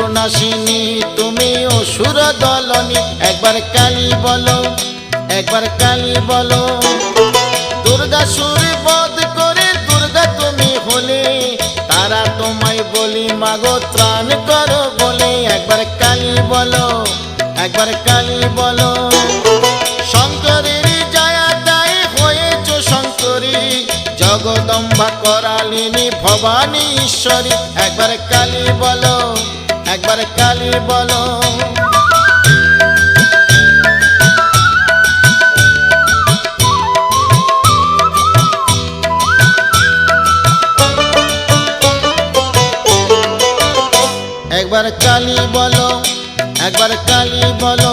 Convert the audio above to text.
নাশিনী তুমি অসুর দলনী একবার কালী বলো একবার কালী বলো দুর্গাসুর বধ করে দুর্গা তুমি হলে তারা তোমায় বলি মাগো ত্রাণ করো বলে একবার কালী বলো একবার কালী বলো শঙ্করের জয়া দায় হয়েছ শঙ্করী জগদম্বা করালিনী ভবানী ঈশ্বরী একবার কালী বলো একবার কালী বলো একবার কালী বলো একবার কালী বলো